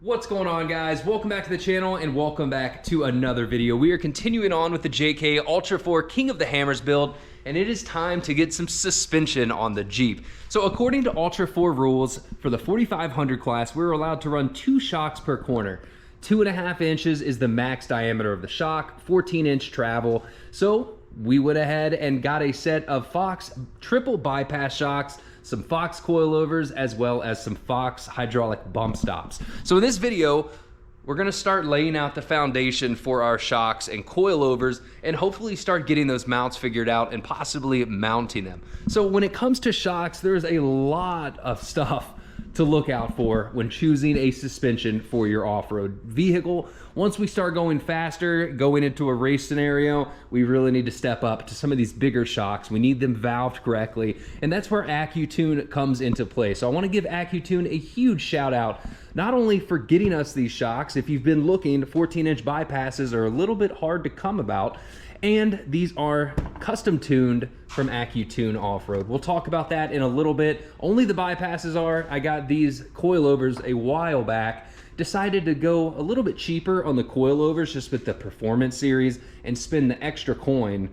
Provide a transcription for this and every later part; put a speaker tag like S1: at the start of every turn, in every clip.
S1: What's going on, guys? Welcome back to the channel and welcome back to another video. We are continuing on with the JK Ultra4 King of the Hammers build, and it is time to get some suspension on the Jeep. So according to Ultra4 rules, for the 4500 class, we're allowed to run 2 shocks per corner. 2.5 inches is the max diameter of the shock, 14-inch travel. So we went ahead and got a set of Fox triple bypass shocks, some Fox coilovers, as well as some Fox hydraulic bump stops. So in this video, we're gonna start laying out the foundation for our shocks and coilovers and hopefully start getting those mounts figured out and possibly mounting them. So when it comes to shocks, there's a lot of stuff to look out for when choosing a suspension for your off-road vehicle. Once we start going faster, going into a race scenario, we really need to step up to some of these bigger shocks. We need them valved correctly, and that's where Accutune comes into play. So I want to give Accutune a huge shout out, not only for getting us these shocks. If you've been looking, 14-inch bypasses are a little bit hard to come about, and these are custom tuned from Accutune Offroad. We'll talk about that in a little bit. Only the bypasses are. I got these coilovers a while back, decided to go a little bit cheaper on the coilovers just with the performance series and spend the extra coin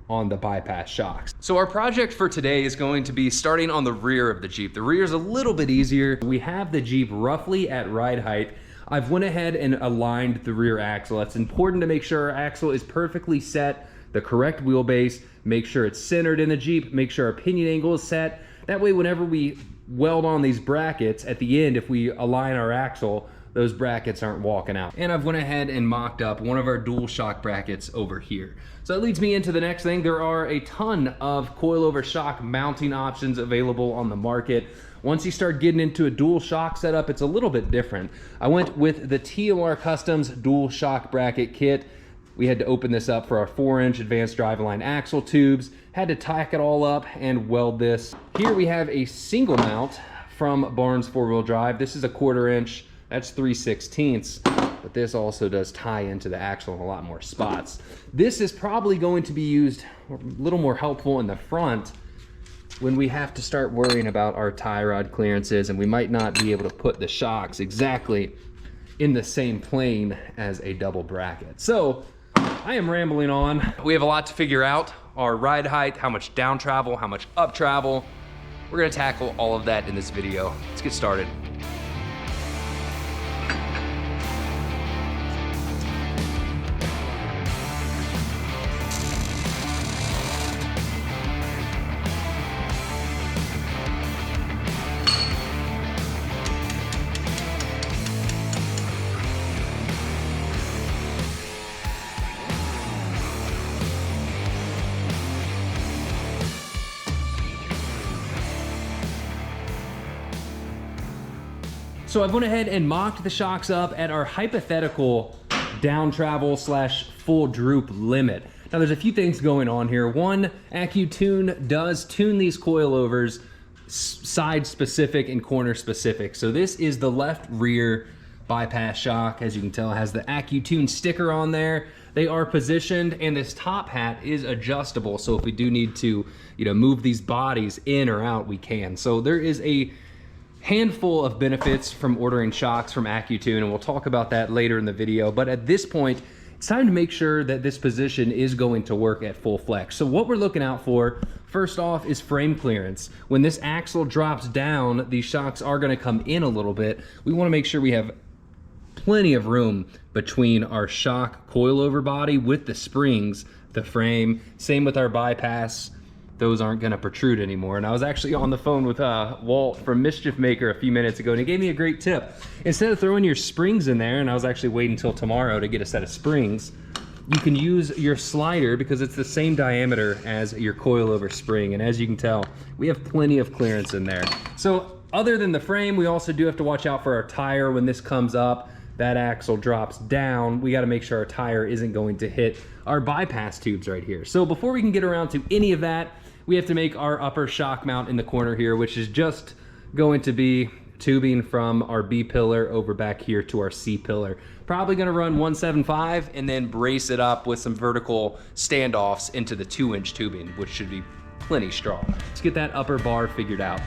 S1: on the bypass shocks. So our project for today is going to be starting on the rear of the Jeep. The rear is a little bit easier. We have the Jeep roughly at ride height. I've went ahead and aligned the rear axle. It's important to make sure our axle is perfectly set, the correct wheelbase, make sure it's centered in the Jeep, make sure our pinion angle is set. That way, whenever we weld on these brackets, at the end, if we align our axle, those brackets aren't walking out. And I've went ahead and mocked up one of our dual shock brackets over here. So that leads me into the next thing. There are a ton of coilover shock mounting options available on the market. Once you start getting into a dual shock setup, it's a little bit different. I went with the TMR Customs dual shock bracket kit. We had to open this up for our 4-inch advanced driveline axle tubes, had to tack it all up and weld this. Here we have a single mount from Barnes 4-wheel drive. This is a 1/4 inch, that's 3/16, but this also does tie into the axle in a lot more spots. This is probably going to be used a little more helpful in the front when we have to start worrying about our tie rod clearances, and we might not be able to put the shocks exactly in the same plane as a double bracket. So I am rambling on. We have a lot to figure out. Our ride height, how much down travel, how much up travel. We're gonna tackle all of that in this video. Let's get started. So I've went ahead and mocked the shocks up at our hypothetical down travel / full droop limit. Now there's a few things going on here. One, Accutune does tune these coilovers side specific and corner specific. So this is the left rear bypass shock. As you can tell, it has the Accutune sticker on there. They are positioned, and this top hat is adjustable. So if we do need to, move these bodies in or out, we can. So there is a handful of benefits from ordering shocks from Accutune, and we'll talk about that later in the video. But at this point, it's time to make sure that this position is going to work at full flex. So what we're looking out for, first off, is frame clearance. When this axle drops down, these shocks are gonna come in a little bit. We wanna make sure we have plenty of room between our shock coilover body with the springs, the frame. Same with our bypass. Those aren't gonna protrude anymore. And I was actually on the phone with Walt from Mischief Maker a few minutes ago, and he gave me a great tip. Instead of throwing your springs in there, and I was actually waiting until tomorrow to get a set of springs, you can use your slider because it's the same diameter as your coilover spring. And as you can tell, we have plenty of clearance in there. So other than the frame, we also do have to watch out for our tire. When this comes up, that axle drops down, we gotta make sure our tire isn't going to hit our bypass tubes right here. So before we can get around to any of that, we have to make our upper shock mount in the corner here, which is just going to be tubing from our B pillar over back here to our C pillar. Probably gonna run 175 and then brace it up with some vertical standoffs into the 2-inch tubing, which should be plenty strong. Let's get that upper bar figured out.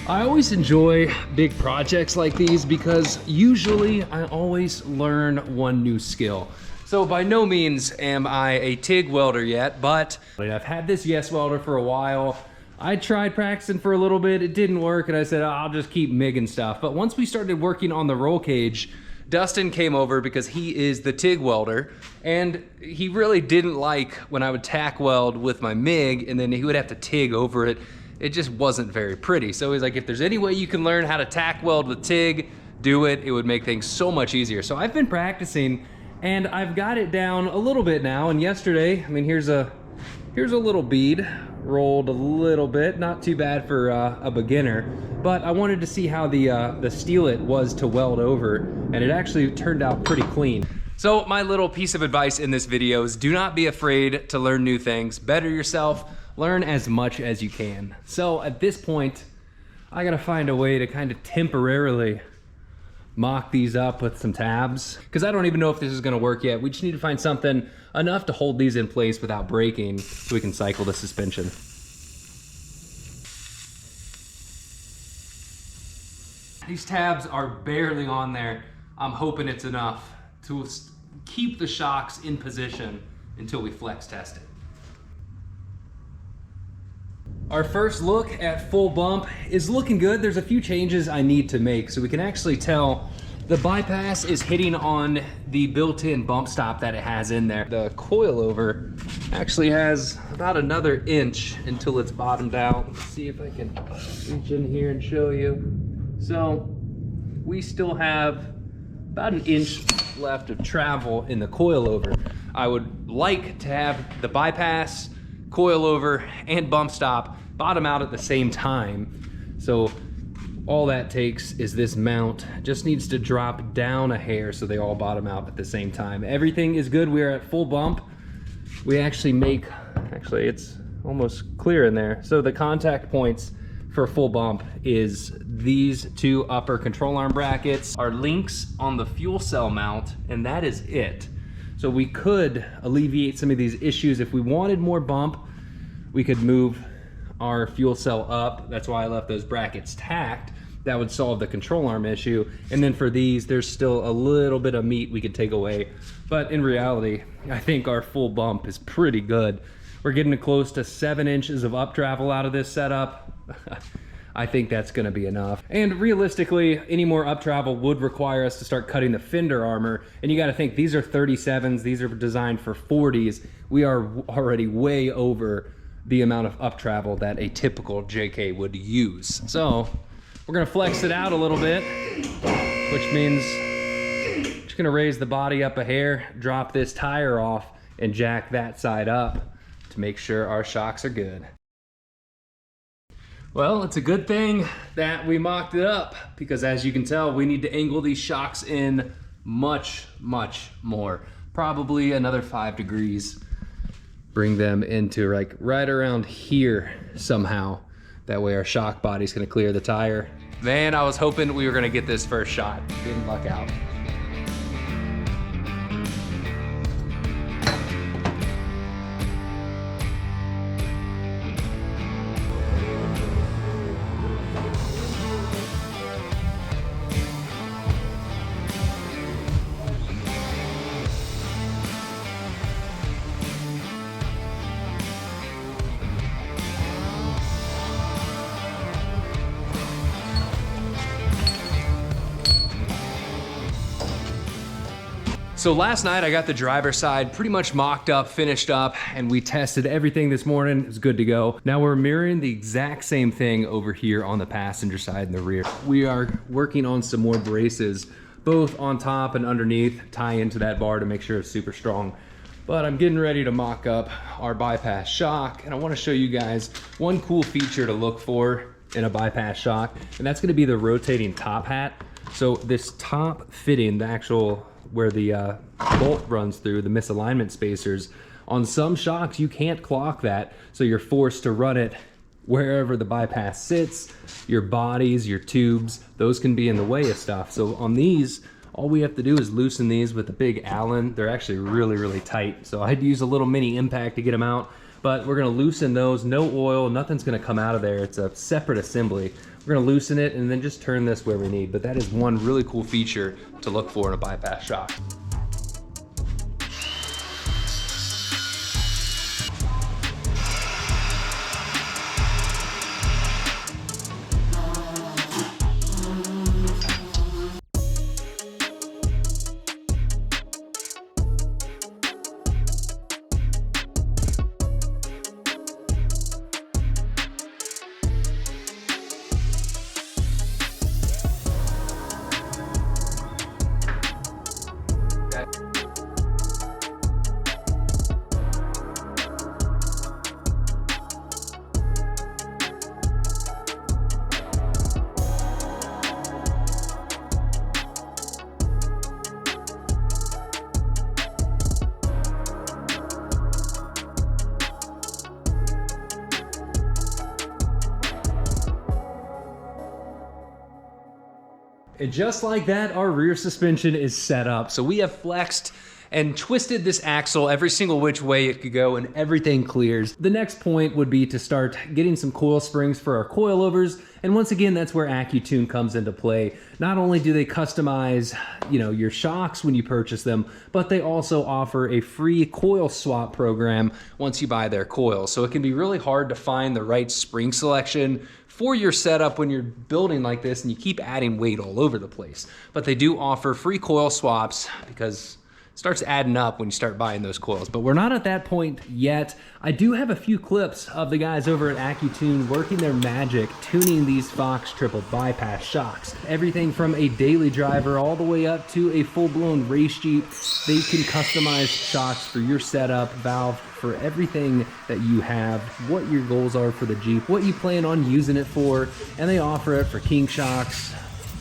S1: I always enjoy big projects like these because usually I always learn one new skill. So by no means am I a TIG welder yet, but I've had this Yes welder for a while. I tried practicing for a little bit, it didn't work, and I said, I'll just keep MIGging stuff. But once we started working on the roll cage, Dustin came over because he is the TIG welder, and he really didn't like when I would tack weld with my MIG and then he would have to TIG over it. It just wasn't very pretty. So he's like, if there's any way you can learn how to tack weld with TIG, do it. It would make things so much easier. So I've been practicing and I've got it down a little bit now. And yesterday, I mean, here's a little bead, rolled a little bit, not too bad for a beginner, but I wanted to see how the steelet was to weld over, and it actually turned out pretty clean. So my little piece of advice in this video is do not be afraid to learn new things, better yourself, learn as much as you can. So at this point, I gotta find a way to kind of temporarily mock these up with some tabs, because I don't even know if this is gonna work yet. We just need to find something enough to hold these in place without breaking so we can cycle the suspension. These tabs are barely on there. I'm hoping it's enough to keep the shocks in position until we flex test it. Our first look at full bump is looking good. There's a few changes I need to make so we can actually tell the bypass is hitting on the built-in bump stop that it has in there. The coilover actually has about another inch until it's bottomed out. Let's see if I can reach in here and show you. So we still have about an inch left of travel in the coilover. I would like to have the bypass, coilover, and bump stop bottom out at the same time. So all that takes is this mount, just needs to drop down a hair so they all bottom out at the same time. Everything is good. We are at full bump. We actually it's almost clear in there. So the contact points for full bump is these two upper control arm brackets, our links on the fuel cell mount, and that is it. So we could alleviate some of these issues. If we wanted more bump, we could move our fuel cell up. That's why I left those brackets tacked. That would solve the control arm issue. And then for these, there's still a little bit of meat we could take away. But in reality, I think our full bump is pretty good. We're getting close to 7 inches of up travel out of this setup. I think that's gonna be enough. And realistically, any more up travel would require us to start cutting the fender armor. And you gotta think, these are 37s, these are designed for 40s. We are already way over the amount of up travel that a typical JK would use. So we're gonna flex it out a little bit, which means just gonna raise the body up a hair, drop this tire off, and jack that side up to make sure our shocks are good. Well, it's a good thing that we mocked it up, because as you can tell, we need to angle these shocks in much, much more. Probably another 5 degrees. Bring them into like right around here somehow. That way our shock body's gonna clear the tire. Man, I was hoping we were gonna get this first shot. Didn't luck out. So last night I got the driver's side pretty much mocked up, finished up, and we tested everything this morning. It's good to go. Now we're mirroring the exact same thing over here on the passenger side and the rear. We are working on some more braces, both on top and underneath, tie into that bar to make sure it's super strong. But I'm getting ready to mock up our bypass shock, and I want to show you guys one cool feature to look for in a bypass shock, and that's going to be the rotating top hat. So this top fitting, the actual where the bolt runs through, the misalignment spacers, on some shocks you can't clock that, so you're forced to run it wherever the bypass sits. Your bodies, your tubes, those can be in the way of stuff. So on these, all we have to do is loosen these with a big Allen. They're actually really, really tight, so I'd use a little mini impact to get them out. but we're gonna loosen those. No oil, nothing's gonna come out of there. It's a separate assembly. We're gonna loosen it and then just turn this where we need. But that is one really cool feature to look for in a bypass shock. And just like that, our rear suspension is set up. So we have flexed and twisted this axle every single which way it could go, and everything clears. The next point would be to start getting some coil springs for our coilovers. And once again, that's where Accutune comes into play. Not only do they customize, your shocks when you purchase them, but they also offer a free coil swap program once you buy their coils. So it can be really hard to find the right spring selection for your setup when you're building like this and you keep adding weight all over the place. But they do offer free coil swaps because it starts adding up when you start buying those coils. But we're not at that point yet. I do have a few clips of the guys over at Accutune working their magic, tuning these Fox triple bypass shocks. Everything from a daily driver all the way up to a full-blown race Jeep. They can customize shocks for your setup, valve, for everything that you have, what your goals are for the Jeep, what you plan on using it for, and they offer it for king shocks,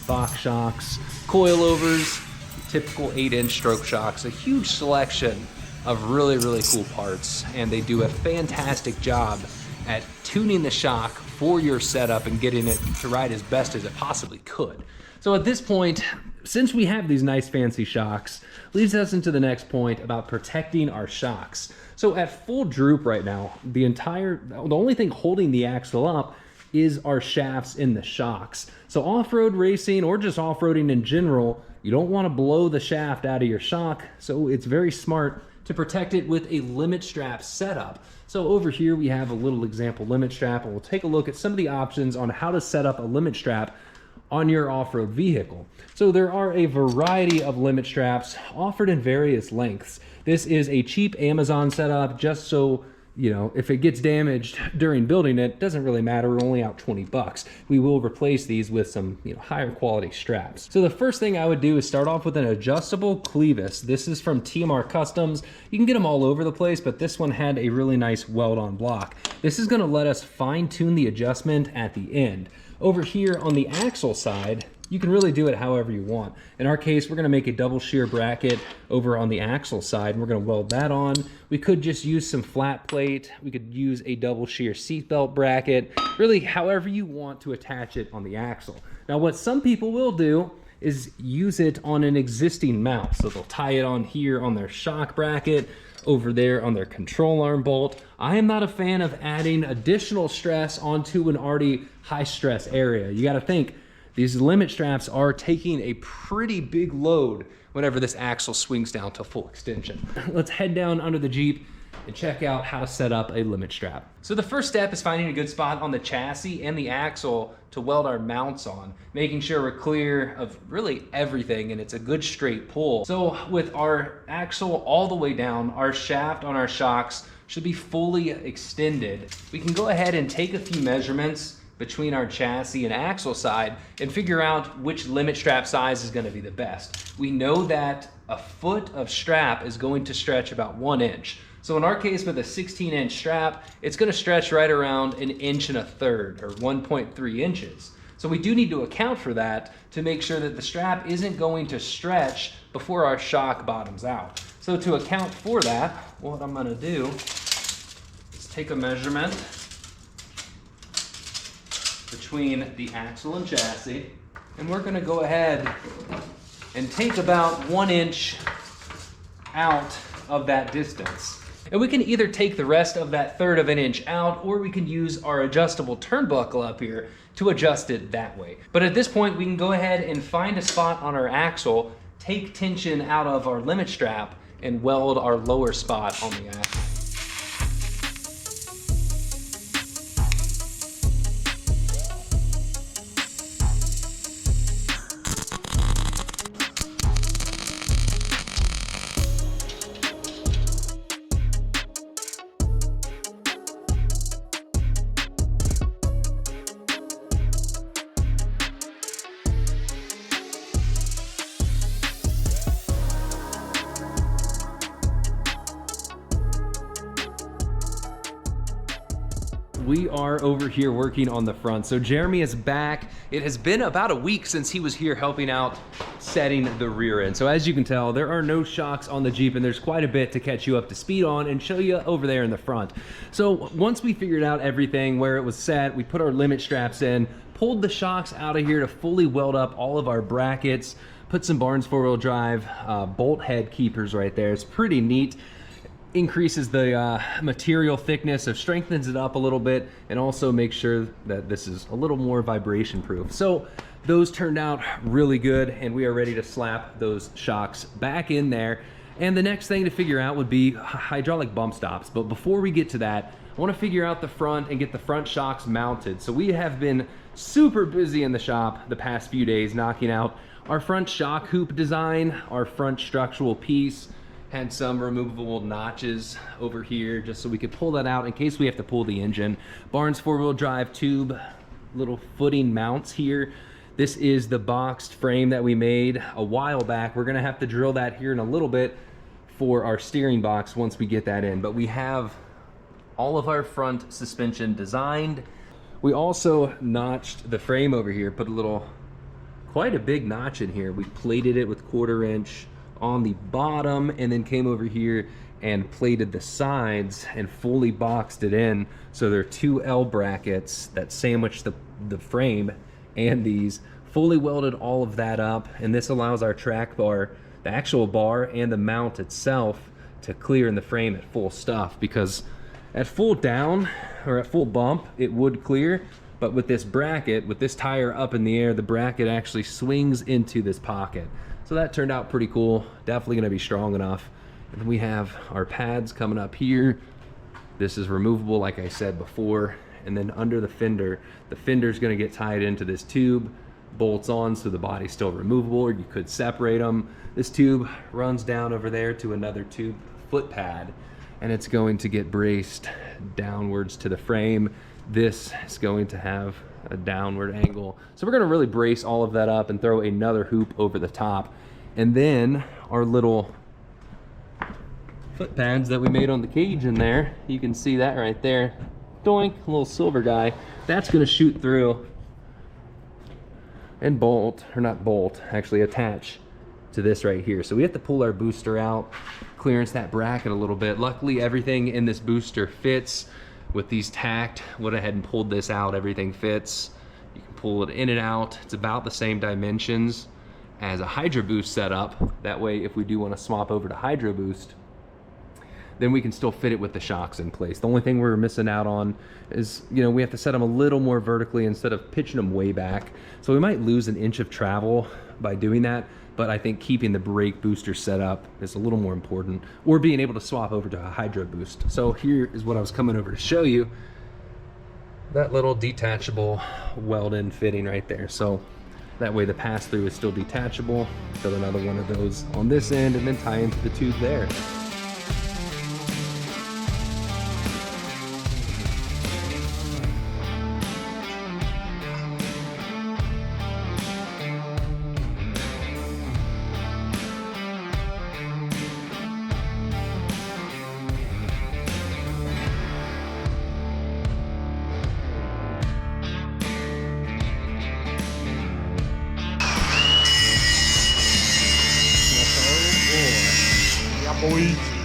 S1: Fox shocks, coilovers, typical 8-inch stroke shocks, a huge selection of really, really cool parts, and they do a fantastic job at tuning the shock for your setup and getting it to ride as best as it possibly could. So at this point, since we have these nice fancy shocks, leads us into the next point about protecting our shocks. So at full droop right now, the only thing holding the axle up is our shafts in the shocks. So off-road racing or just off-roading in general, you don't want to blow the shaft out of your shock, so it's very smart to protect it with a limit strap setup. So over here we have a little example limit strap, and we'll take a look at some of the options on how to set up a limit strap on your off-road vehicle. So there are a variety of limit straps offered in various lengths. This is a cheap Amazon setup, just so if it gets damaged during building it, doesn't really matter. We're only out 20 bucks. We will replace these with some higher quality straps. So the first thing I would do is start off with an adjustable clevis. This is from TMR Customs. You can get them all over the place, but this one had a really nice weld-on block. This is going to let us fine-tune the adjustment at the end. Over here on the axle side, you can really do it however you want. In our case, we're gonna make a double shear bracket over on the axle side, and we're gonna weld that on. We could just use some flat plate. We could use a double shear seatbelt bracket, really however you want to attach it on the axle. Now, what some people will do is use it on an existing mount. So they'll tie it on here on their shock bracket, over there on their control arm bolt. I am not a fan of adding additional stress onto an already high stress area. You gotta think, these limit straps are taking a pretty big load whenever this axle swings down to full extension. Let's head down under the Jeep and check out how to set up a limit strap. So the first step is finding a good spot on the chassis and the axle to weld our mounts on, making sure we're clear of really everything and it's a good straight pull. So with our axle all the way down, our shaft on our shocks should be fully extended. We can go ahead and take a few measurements between our chassis and axle side and figure out which limit strap size is going to be the best. We know that a foot of strap is going to stretch about 1 inch. So in our case with a 16-inch strap, it's going to stretch right around 1 1/3 or 1.3 inches. So we do need to account for that to make sure that the strap isn't going to stretch before our shock bottoms out. So to account for that, what I'm going to do is take a measurement between the axle and chassis, and we're going to go ahead and take about 1 inch out of that distance. And we can either take the rest of that 1/3 of an inch out, or we can use our adjustable turnbuckle up here to adjust it that way. But at this point, we can go ahead and find a spot on our axle, take tension out of our limit strap, and weld our lower spot on the axle. We are over here working on the front. So Jeremy is back. It has been about a week since he was here helping out setting the rear end. So as you can tell, there are no shocks on the Jeep, and there's quite a bit to catch you up to speed on and show you over there in the front. So once we figured out everything, where it was set, we put our limit straps in, pulled the shocks out of here to fully weld up all of our brackets, put some Barnes 4-wheel drive bolt head keepers right there. It's pretty neat. Increases the material thickness, so strengthens it up a little bit, and also makes sure that this is a little more vibration proof. So those turned out really good, and we are ready to slap those shocks back in there. And the next thing to figure out would be hydraulic bump stops. But before we get to that, I want to figure out the front and get the front shocks mounted. So we have been super busy in the shop the past few days, knocking out our front shock hoop design, our front structural piece. Had some removable notches over here just so we could pull that out in case we have to pull the engine. Barnes 4-wheel drive tube, little footing mounts here. This is the boxed frame that we made a while back. We're gonna have to drill that here in a little bit for our steering box once we get that in. But we have all of our front suspension designed. We also notched the frame over here, put quite a big notch in here. We plated it with 1/4 inch on the bottom, and then came over here and plated the sides and fully boxed it in. So there are 2 L brackets that sandwich the frame, and these fully welded all of that up. And this allows our track bar, the actual bar and the mount itself, to clear in the frame at full stuff, because at full down or at full bump it would clear, but with this bracket, with this tire up in the air, the bracket actually swings into this pocket. So that turned out pretty cool. Definitely gonna be strong enough. And then we have our pads coming up here. This is removable, like I said before. And then under the fender's gonna get tied into this tube, bolts on, so the body's still removable, or you could separate them. This tube runs down over there to another tube foot pad, and it's going to get braced downwards to the frame. This is going to have a downward angle. So we're gonna really brace all of that up and throw another hoop over the top. And then our little foot pads that we made on the cage in there, you can see that right there. Doink, a little silver guy. That's gonna shoot through and bolt, or not bolt, actually attach to this right here. So we have to pull our booster out, clearance that bracket a little bit. Luckily, everything in this booster fits. With these tacked, went ahead and pulled this out, everything fits. You can pull it in and out. It's about the same dimensions as a Hydro Boost setup. That way, if we do want to swap over to Hydro Boost, then we can still fit it with the shocks in place. The only thing we're missing out on is, we have to set them a little more vertically instead of pitching them way back. So we might lose 1 inch of travel by doing that, but I think keeping the brake booster set up is a little more important, or being able to swap over to a Hydro Boost. So here is what I was coming over to show you. That little detachable weld-in fitting right there. So that way the pass-through is still detachable. Put another one of those on this end and then tie into the tube there.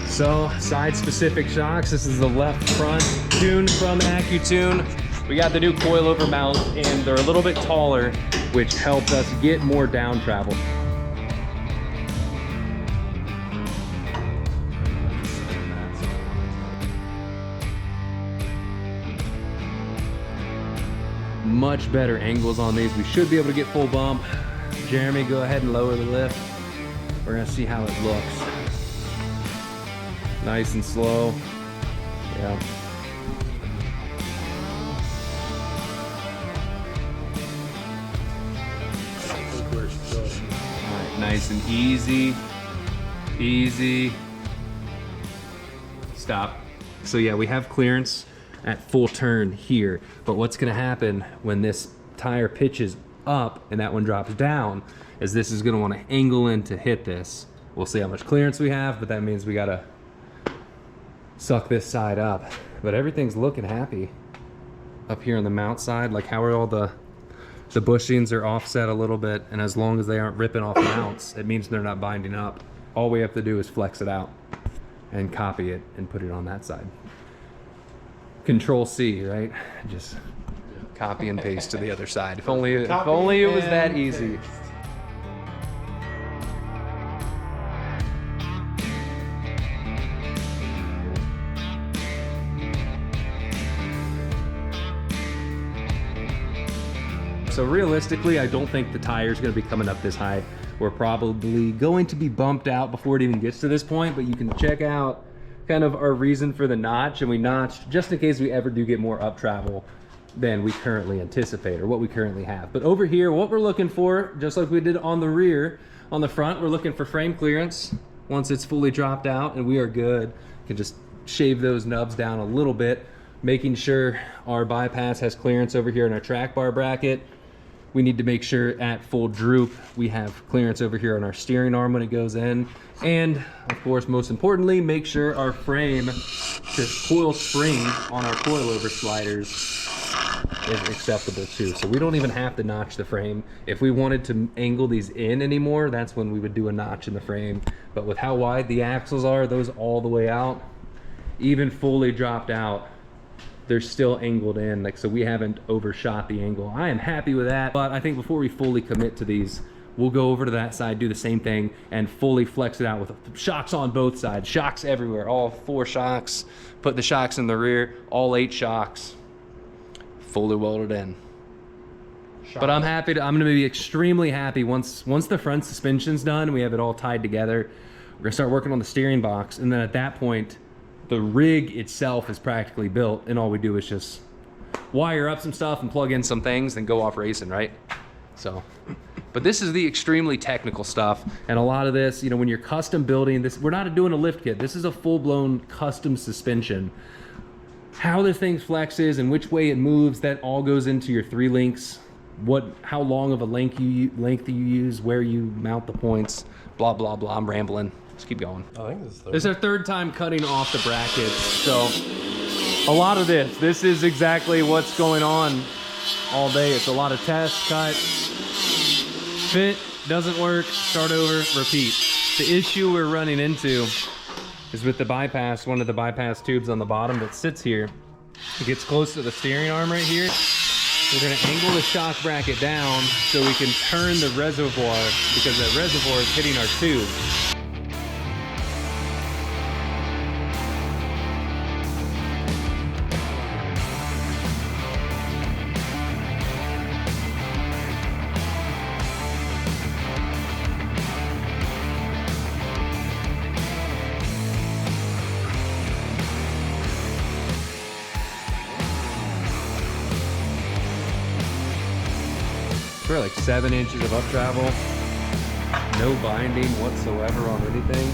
S1: So, side-specific shocks. This is the left front tune from Accutune. We got the new coilover mount, and they're a little bit taller, which helped us get more down travel. much better angles on these. We should be able to get full bump. Jeremy, go ahead and lower the lift. We're gonna see how it looks. Nice and slow. Yeah. All right, nice and easy. Easy. Stop. So yeah, we have clearance at full turn here, but what's gonna happen when this tire pitches up and that one drops down is this is gonna wanna angle in to hit this. We'll see how much clearance we have, but that means we gotta suck this side up. But everything's looking happy up here on the mount side. Like, how are all the bushings are offset a little bit, and as long as they aren't ripping off mounts, it means they're not binding up. All we have to do is flex it out and copy it and put it on that side. Control C, right? Just copy and paste to the other side. If only it was that easy. So realistically, I don't think the tire's gonna be coming up this high. We're probably going to be bumped out before it even gets to this point, but you can check out kind of our reason for the notch, and we notched just in case we ever do get more up travel than we currently anticipate or what we currently have. But over here, what we're looking for, just like we did on the rear, on the front, we're looking for frame clearance. Once it's fully dropped out and we are good, you can just shave those nubs down a little bit, making sure our bypass has clearance over here in our track bar bracket. We need to make sure at full droop we have clearance over here on our steering arm when it goes in. And of course, most importantly, make sure our frame to coil spring on our coilover sliders is acceptable too. So we don't even have to notch the frame. If we wanted to angle these in anymore, that's when we would do a notch in the frame. But with how wide the axles are, those all the way out, even fully dropped out, they're still angled in, like, so we haven't overshot the angle. I am happy with that, but I think before we fully commit to these, we'll go over to that side, do the same thing, and fully flex it out with shocks on both sides, shocks everywhere, all 4 shocks, put the shocks in the rear, all 8 shocks, fully welded in. But I'm happy I'm gonna be extremely happy once the front suspension's done and we have it all tied together. We're gonna start working on the steering box, and then at that point, the rig itself is practically built, and all we do is just wire up some stuff and plug in some things and go off racing, right? So, but this is the extremely technical stuff, and a lot of this, you know, when you're custom building this, we're not doing a lift kit. This is a full-blown custom suspension. How this thing flexes and which way it moves, that all goes into your 3 links. How long of a length you use, where you mount the points, blah blah blah. I'm rambling. Let's keep going.
S2: I think this
S1: is our 3rd time cutting off the brackets, so a lot of this is exactly what's going on all day. It's a lot of test, cut, fit, doesn't work, start over, repeat. The issue we're running into is with the bypass, one of the bypass tubes on the bottom that sits here. It gets close to the steering arm right here. We're gonna angle the shock bracket down so we can turn the reservoir, because that reservoir is hitting our tube. We're like 7 inches of up travel, no binding whatsoever on anything.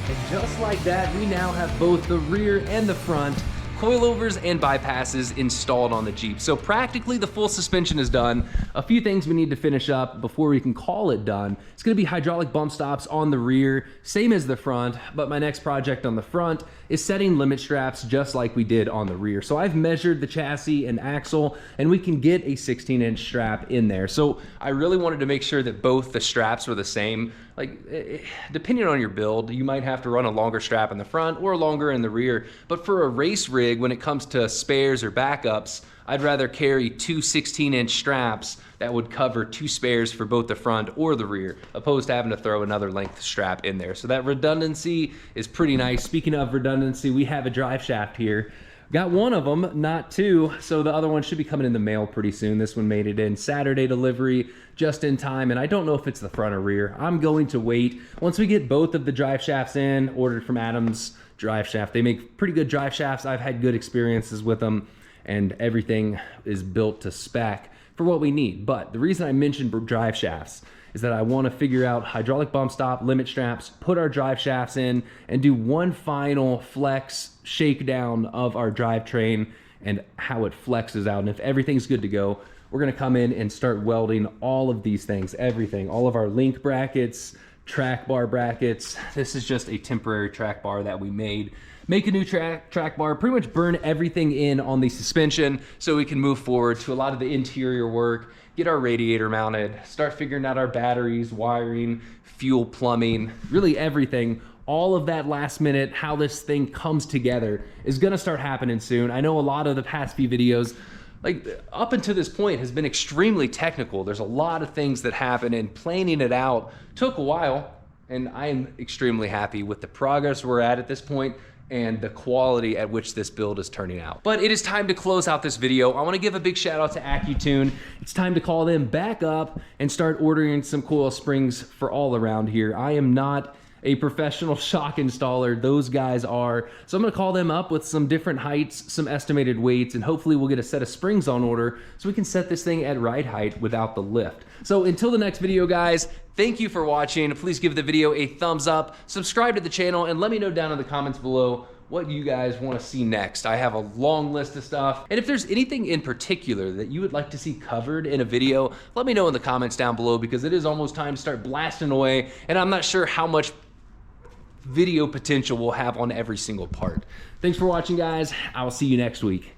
S1: And just like that, we now have both the rear and the front coilovers and bypasses installed on the Jeep. So practically the full suspension is done. A few things we need to finish up before we can call it done. It's gonna be hydraulic bump stops on the rear, same as the front, but my next project on the front is setting limit straps just like we did on the rear. So I've measured the chassis and axle, and we can get a 16-inch strap in there. So I really wanted to make sure that both the straps were the same. Like, depending on your build, you might have to run a longer strap in the front or longer in the rear. But for a race rig, when it comes to spares or backups, I'd rather carry two 16-inch straps that would cover two spares for both the front or the rear, opposed to having to throw another length strap in there. So that redundancy is pretty nice. Speaking of redundancy, we have a drive shaft here. Got one of them, not two, so the other one should be coming in the mail pretty soon. This one made it in Saturday delivery, just in time, and I don't know if it's the front or rear. I'm going to wait. Once we get both of the drive shafts in, ordered from Adams Drive Shaft. They make pretty good drive shafts. I've had good experiences with them, and everything is built to spec for what we need. But the reason I mentioned drive shafts is that I want to figure out hydraulic bump stop, limit straps, put our drive shafts in, and do one final flex shakedown of our drivetrain and how it flexes out. And if everything's good to go, we're gonna come in and start welding all of these things, everything, all of our link brackets, track bar brackets. This is just a temporary track bar that we made. Make a new track bar, pretty much burn everything in on the suspension so we can move forward to a lot of the interior work, get our radiator mounted, start figuring out our batteries, wiring, fuel plumbing, really everything. All of that last minute, how this thing comes together is gonna start happening soon. I know a lot of the past few videos, like up until this point, has been extremely technical. There's a lot of things that happen, and planning it out took a while, and I am extremely happy with the progress we're at this point and the quality at which this build is turning out. But it is time to close out this video. I wanna give a big shout out to Accutune. It's time to call them back up and start ordering some coil springs for all around here. I am not a professional shock installer, those guys are. So I'm gonna call them up with some different heights, some estimated weights, and hopefully we'll get a set of springs on order so we can set this thing at ride height without the lift. So until the next video, guys, thank you for watching. Please give the video a thumbs up, subscribe to the channel, and let me know down in the comments below what you guys want to see next. I have a long list of stuff, and if there's anything in particular that you would like to see covered in a video, let me know in the comments down below, because it is almost time to start blasting away, and I'm not sure how much video potential we'll have on every single part. Thanks for watching, guys. I'll see you next week.